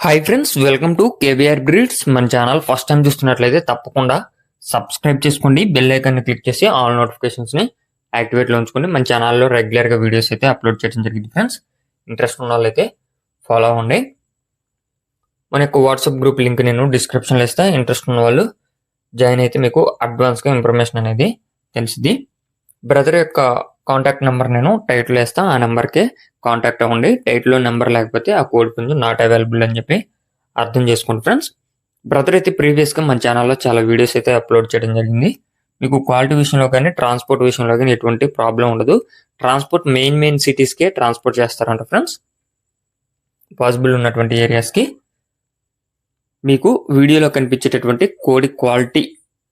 Hi friends, welcome to KBR breeds. మన channel first time చూస్తున్నట్లయితే తప్పకుండా సబ్స్క్రైబ్ చేసుకోండి, బెల్ ఐకాన్ని క్లిక్ చేసి ఆల్ నోటిఫికేషన్స్ని యాక్టివేట్లో ఉంచుకోండి. మన ఛానల్లో రెగ్యులర్గా వీడియోస్ అయితే అప్లోడ్ చేయడం జరిగింది ఫ్రెండ్స్. ఇంట్రెస్ట్ ఉన్న వాళ్ళైతే ఫాలో అవ్వండి. మన యొక్క వాట్సాప్ గ్రూప్ లింక్ నేను డిస్క్రిప్షన్లో ఇస్తాను. ఇంట్రెస్ట్ ఉన్న వాళ్ళు జాయిన్ అయితే మీకు అడ్వాన్స్గా ఇన్ఫర్మేషన్ అనేది తెలిసింది. బ్రదర్ యొక్క కాంటాక్ట్ నెంబర్ నేను టైటిల్ వేస్తాను, ఆ నెంబర్కే కాంటాక్ట్ అవ్వండి. టైటిల్లో నెంబర్ లేకపోతే ఆ కోడ్ పుంజు నాట్ అవైలబుల్ అని చెప్పి అర్థం చేసుకోండి ఫ్రెండ్స్. బ్రదర్ అయితే ప్రీవియస్గా మన ఛానల్లో చాలా వీడియోస్ అయితే అప్లోడ్ చేయడం జరిగింది. మీకు క్వాలిటీ విషయంలో కానీ ట్రాన్స్పోర్ట్ విషయంలో కానీ ఎటువంటి ప్రాబ్లం ఉండదు. ట్రాన్స్పోర్ట్ మెయిన్ సిటీస్కే ట్రాన్స్పోర్ట్ చేస్తారంట ఫ్రెండ్స్. పాసిబుల్ ఉన్నటువంటి ఏరియాస్కి మీకు వీడియోలో కనిపించేటటువంటి కోడి క్వాలిటీ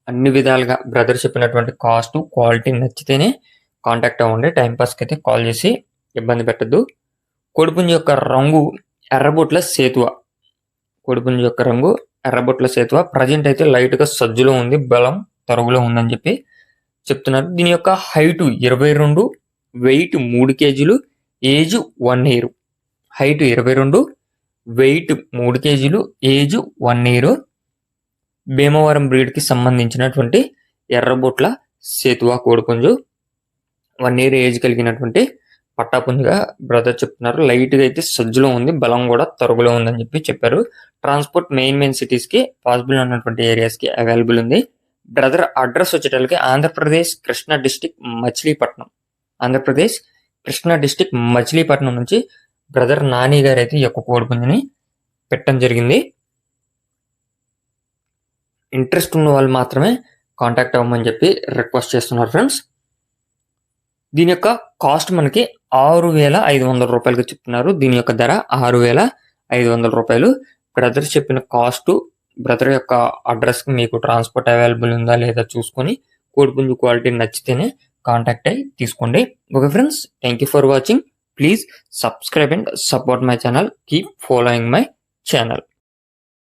అన్ని విధాలుగా బ్రదర్ చెప్పినటువంటి కాస్ట్ క్వాలిటీ నచ్చితేనే కాంటాక్ట్ అవ్వండి. టైంపాస్కి అయితే కాల్ చేసి ఇబ్బంది పెట్టద్దు. కోడిపుంజు యొక్క రంగు ఎర్రబొట్ల సేతువ. కోడిపుంజు యొక్క రంగు ఎర్రబొట్ల సేతువ. ప్రజెంట్ అయితే లైట్గా సజ్జులో ఉంది, బలం తరుగులో ఉందని చెప్పి చెప్తున్నారు. దీని యొక్క హైటు 22, వెయిట్ 3 కేజీలు, ఏజ్ 1 ఇయర్. హైట్ 22, వెయిట్ 3 కేజీలు, ఏజ్ 1 ఇయర్. భీమవరం బ్రీడ్కి సంబంధించినటువంటి ఎర్రబొట్ల సేతువ కోడిపుంజు. 1 ఇయర్ ఏజ్ కలిగినటువంటి పట్టాపుంజుగా బ్రదర్ చెప్తున్నారు. లైట్గా అయితే సజ్జులో ఉంది, బలం కూడా తరుగులో ఉందని చెప్పి చెప్పారు. ట్రాన్స్పోర్ట్ మెయిన్ సిటీస్కి పాసిబుల్ ఉన్నటువంటి ఏరియాస్కి అవైలబుల్ ఉంది. బ్రదర్ అడ్రస్ వచ్చేటప్పటికి ఆంధ్రప్రదేశ్ కృష్ణా డిస్టిక్ మచిలీపట్నం. ఆంధ్రప్రదేశ్ కృష్ణా డిస్టిక్ మచిలీపట్నం నుంచి బ్రదర్ నాని గారు అయితే ఈ యొక్క కోడిపుంజుని పెట్టడం జరిగింది. ఇంట్రెస్ట్ ఉన్న వాళ్ళు మాత్రమే కాంటాక్ట్ అవ్వమని చెప్పి రిక్వెస్ట్ చేస్తున్నారు ఫ్రెండ్స్. దీని యొక్క కాస్ట్ మనకి 6,500 రూపాయలకి చెప్తున్నారు. దీని యొక్క ధర 6,500 రూపాయలు. బ్రదర్ చెప్పిన కాస్ట్, బ్రదర్ యొక్క అడ్రస్కి మీకు ట్రాన్స్పోర్ట్ అవైలబుల్ ఉందా లేదా చూసుకొని కోడిపుంజు క్వాలిటీ నచ్చితేనే కాంటాక్ట్ అయ్యి తీసుకోండి. Okay friends, thank you for watching. Please subscribe and support my channel. Keep following my channel.